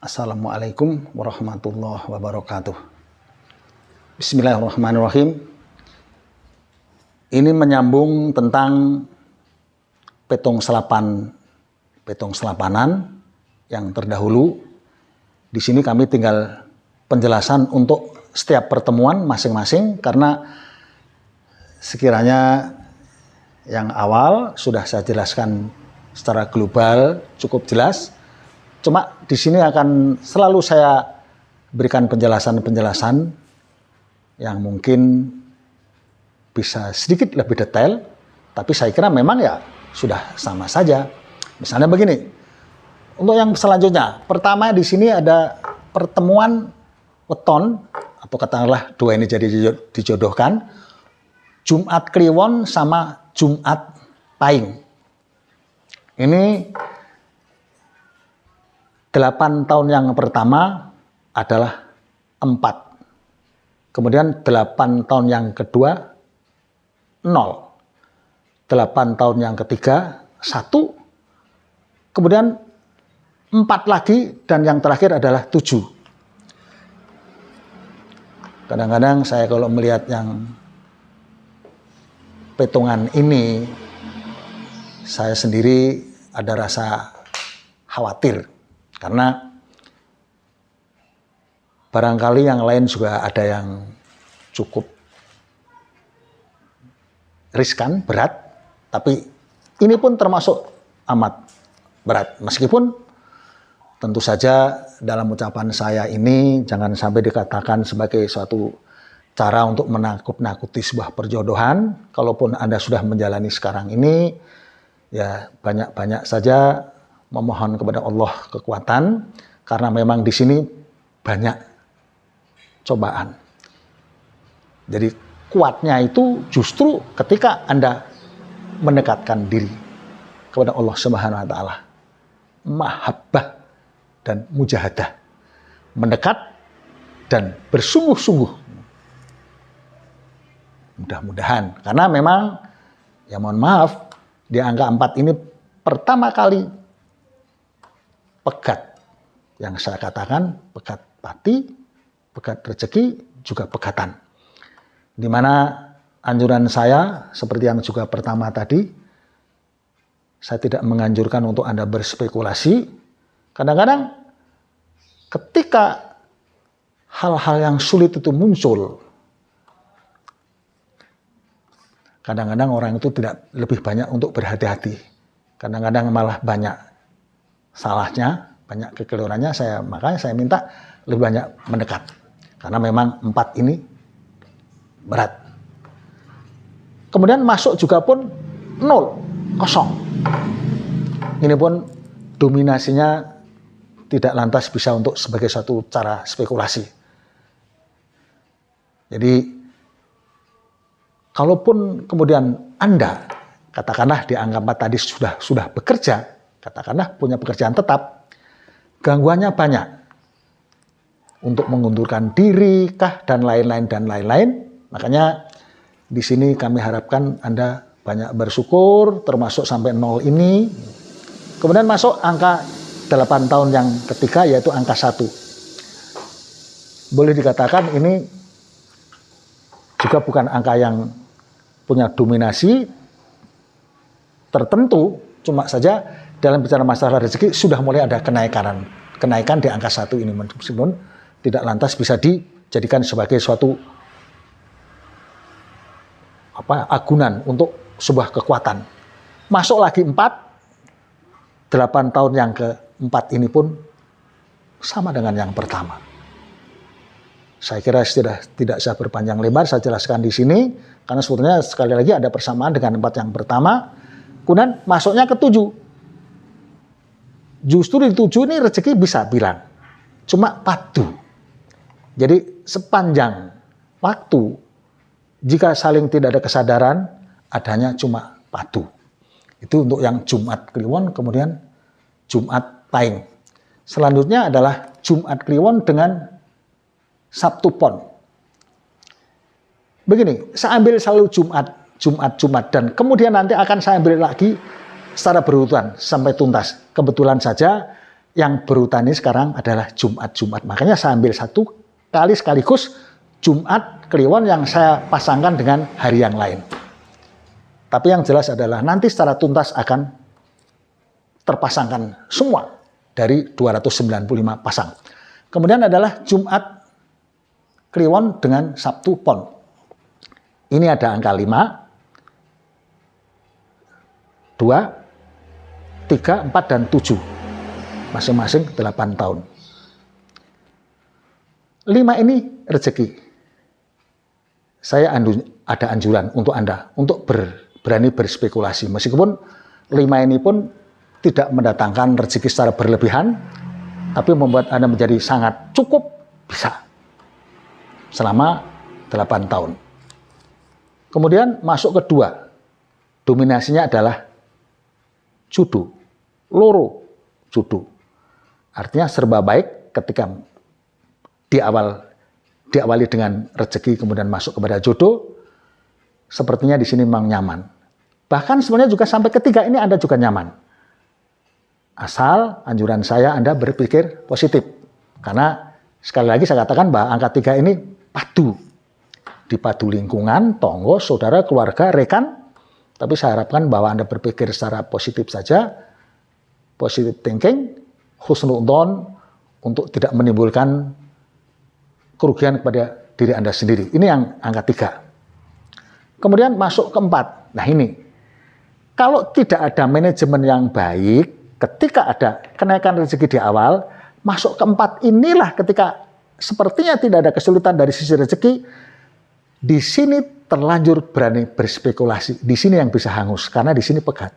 Assalamualaikum warahmatullahi wabarakatuh. Bismillahirrahmanirrahim. Ini menyambung tentang petong selapanan yang terdahulu. Di sini kami tinggal penjelasan untuk setiap pertemuan masing-masing, karena sekiranya yang awal sudah saya jelaskan secara global cukup jelas. Cuma di sini akan selalu saya berikan penjelasan-penjelasan yang mungkin bisa sedikit lebih detail, tapi saya kira memang ya sudah sama saja. Misalnya begini, untuk yang selanjutnya, pertama di sini ada pertemuan weton, atau katakanlah dua ini jadi dijodohkan, Jumat Kliwon sama Jumat Pahing. Ini 8 tahun yang pertama adalah 4. Kemudian 8 tahun yang kedua 0. 8 tahun yang ketiga 1. Kemudian 4 lagi, dan yang terakhir adalah 7. Kadang-kadang saya kalau melihat yang petungan ini, saya sendiri ada rasa khawatir. Karena barangkali yang lain juga ada yang cukup riskan, berat, tapi ini pun termasuk amat berat. Meskipun tentu saja dalam ucapan saya ini jangan sampai dikatakan sebagai suatu cara untuk menakut-nakuti sebuah perjodohan. Kalaupun Anda sudah menjalani sekarang ini, ya banyak-banyak saja memohon kepada Allah kekuatan, karena memang di sini banyak cobaan. Jadi kuatnya itu justru ketika Anda mendekatkan diri kepada Allah Subhanahu wa taala. Mahabbah dan mujahadah. Mendekat dan bersungguh-sungguh. Mudah-mudahan, karena memang ya mohon maaf, di angka 4 ini pertama kali pegat, yang saya katakan pegat pati, pegat rezeki, juga pegatan. Di mana anjuran saya, seperti yang juga pertama tadi, saya tidak menganjurkan untuk Anda berspekulasi. Kadang-kadang ketika hal-hal yang sulit itu muncul, kadang-kadang orang itu tidak lebih banyak untuk berhati-hati. Kadang-kadang malah banyak salahnya, banyak kekeliruannya. Makanya saya minta lebih banyak mendekat, karena memang 4 ini berat. Kemudian masuk juga pun 0, kosong. Ini pun dominasinya tidak lantas bisa untuk sebagai satu cara spekulasi. Jadi kalaupun kemudian Anda katakanlah di angka 4 tadi sudah bekerja, katakanlah punya pekerjaan tetap, gangguannya banyak untuk mengundurkan diri kah dan lain-lain. Makanya di sini kami harapkan Anda banyak bersyukur, termasuk sampai 0 ini. Kemudian masuk angka 8 tahun yang ketiga, yaitu angka 1. Boleh dikatakan ini juga bukan angka yang punya dominasi tertentu, cuma saja dalam bicara masalah rezeki sudah mulai ada kenaikan di angka 1 ini, meskipun tidak lantas bisa dijadikan sebagai suatu agunan untuk sebuah kekuatan. Masuk lagi 4, 8 tahun yang keempat ini pun sama dengan yang pertama. Saya kira tidak saya berpanjang lebar, saya jelaskan di sini, karena sebetulnya sekali lagi ada persamaan dengan 4 yang pertama. Kemudian masuknya ke 7. Justru di 7 ini rezeki bisa bilang, cuma padu. Jadi sepanjang waktu, jika saling tidak ada kesadaran, adanya cuma padu. Itu untuk yang Jumat Kliwon, kemudian Jumat Pahing. Selanjutnya adalah Jumat Kliwon dengan Sabtu Pon. Begini, saya ambil selalu Jumat, dan kemudian nanti akan saya ambil lagi secara berurutan sampai tuntas. Kebetulan saja yang berurutan ini sekarang adalah Jumat. Makanya saya ambil satu kali sekaligus Jumat Kliwon yang saya pasangkan dengan hari yang lain. Tapi yang jelas adalah nanti secara tuntas akan terpasangkan semua dari 295 pasang. Kemudian adalah Jumat Kliwon dengan Sabtu Pon. Ini ada angka 5, 2, 3, 4, dan 7. Masing-masing 8 tahun. 5 ini rezeki. Saya ada anjuran untuk Anda untuk berani berspekulasi. Meskipun 5 ini pun tidak mendatangkan rezeki secara berlebihan, tapi membuat Anda menjadi sangat cukup bisa selama 8 tahun. Kemudian masuk ke 2. Dominasinya adalah judo, loro judo. Artinya serba baik ketika diawali dengan rezeki kemudian masuk kepada jodoh. Sepertinya di sini memang nyaman. Bahkan sebenarnya juga sampai ketiga ini Anda juga nyaman. Asal anjuran saya Anda berpikir positif. Karena sekali lagi saya katakan bahwa angka 3 ini padu. Dipadu lingkungan, tonggo, saudara, keluarga, rekan. Tapi saya harapkan bahwa Anda berpikir secara positif saja. Positive thinking, husnudzon, untuk tidak menimbulkan kerugian kepada diri Anda sendiri. Ini yang angka 3. Kemudian masuk ke 4. Nah ini, kalau tidak ada manajemen yang baik, ketika ada kenaikan rezeki di awal, masuk ke 4 inilah ketika sepertinya tidak ada kesulitan dari sisi rezeki, di sini terlanjur berani berspekulasi. Di sini yang bisa hangus, karena di sini pegat.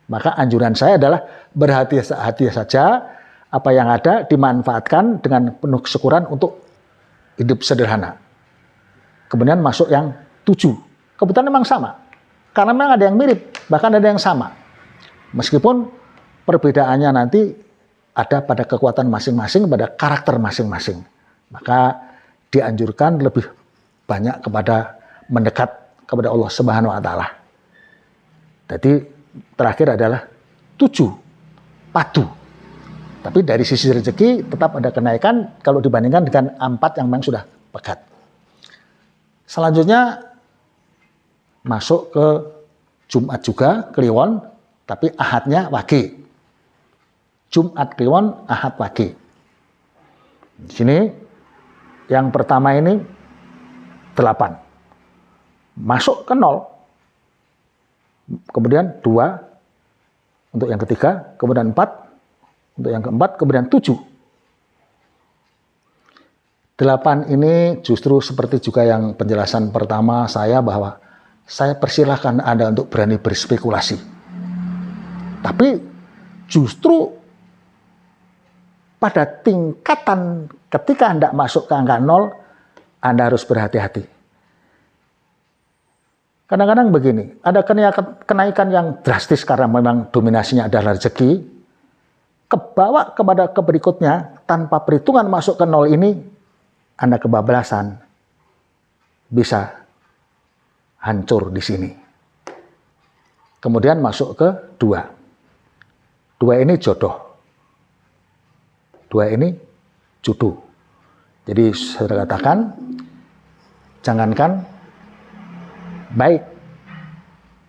Maka anjuran saya adalah berhati-hati saja, apa yang ada dimanfaatkan dengan penuh kesyukuran untuk hidup sederhana. Kemudian masuk yang 7. Kebetulan memang sama. Karena memang ada yang mirip, bahkan ada yang sama. Meskipun perbedaannya nanti ada pada kekuatan masing-masing, pada karakter masing-masing. Maka dianjurkan lebih banyak kepada mendekat kepada Allah Subhanahu wa taala. Jadi terakhir adalah 7, padu. Tapi dari sisi rezeki tetap ada kenaikan kalau dibandingkan dengan 4 yang memang sudah pegat. Selanjutnya masuk ke Jumat juga, Kliwon, tapi Ahadnya Wage. Jumat Kliwon, Ahad Wage. Di sini yang pertama ini 8. Masuk ke 0. Kemudian 2 untuk yang ketiga, kemudian 4 untuk yang keempat, kemudian 7. 8 ini justru seperti juga yang penjelasan pertama saya, bahwa saya persilahkan Anda untuk berani berspekulasi. Tapi justru pada tingkatan ketika Anda masuk ke angka 0, Anda harus berhati-hati. Kadang-kadang begini, ada kenaikan yang drastis karena memang dominasinya adalah rezeki, kebawa kepada keberikutnya tanpa perhitungan masuk ke 0 ini, Anda kebablasan, bisa hancur di sini. Kemudian masuk ke 2. 2 ini jodoh. 2 ini judo. Jadi saya katakan, jangankan baik,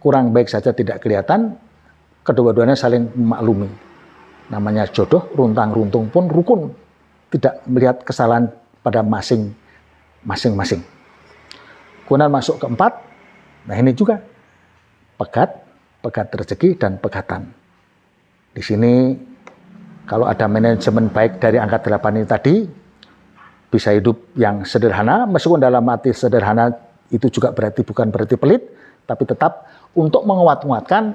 kurang baik saja tidak kelihatan, kedua-duanya saling memaklumi. Namanya jodoh, runtang-runtung pun rukun. Tidak melihat kesalahan pada masing-masing. Kemudian masuk ke 4. Nah ini juga pegat rezeki dan pegatan. Di sini kalau ada manajemen baik dari angka 8 ini tadi, bisa hidup yang sederhana, meskipun dalam arti sederhana itu juga bukan berarti pelit, tapi tetap untuk menguat-nguatkan,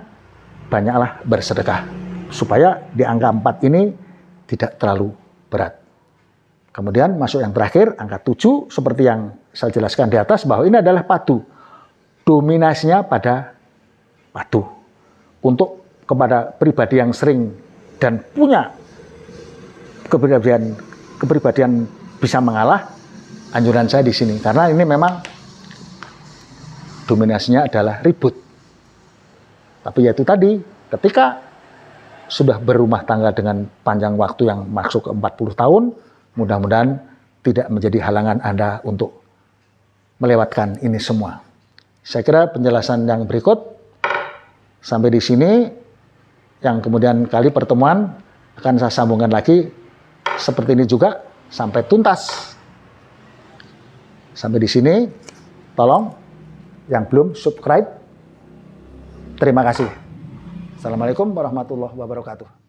banyaklah bersedekah. Supaya di angka 4 ini tidak terlalu berat. Kemudian masuk yang terakhir, angka 7, seperti yang saya jelaskan di atas, bahwa ini adalah padu. Dominasinya pada padu. Untuk kepada pribadi yang sering dan punya kepribadian bisa mengalah, anjuran saya di sini. Karena ini memang dominasinya adalah ribut. Tapi yaitu tadi, ketika sudah berumah tangga dengan panjang waktu yang masuk ke 40 tahun, mudah-mudahan tidak menjadi halangan Anda untuk melewatkan ini semua. Saya kira penjelasan yang berikut sampai di sini, yang kemudian kali pertemuan akan saya sambungkan lagi seperti ini juga sampai tuntas. Sampai di sini, tolong yang belum subscribe, terima kasih. Assalamualaikum warahmatullahi wabarakatuh.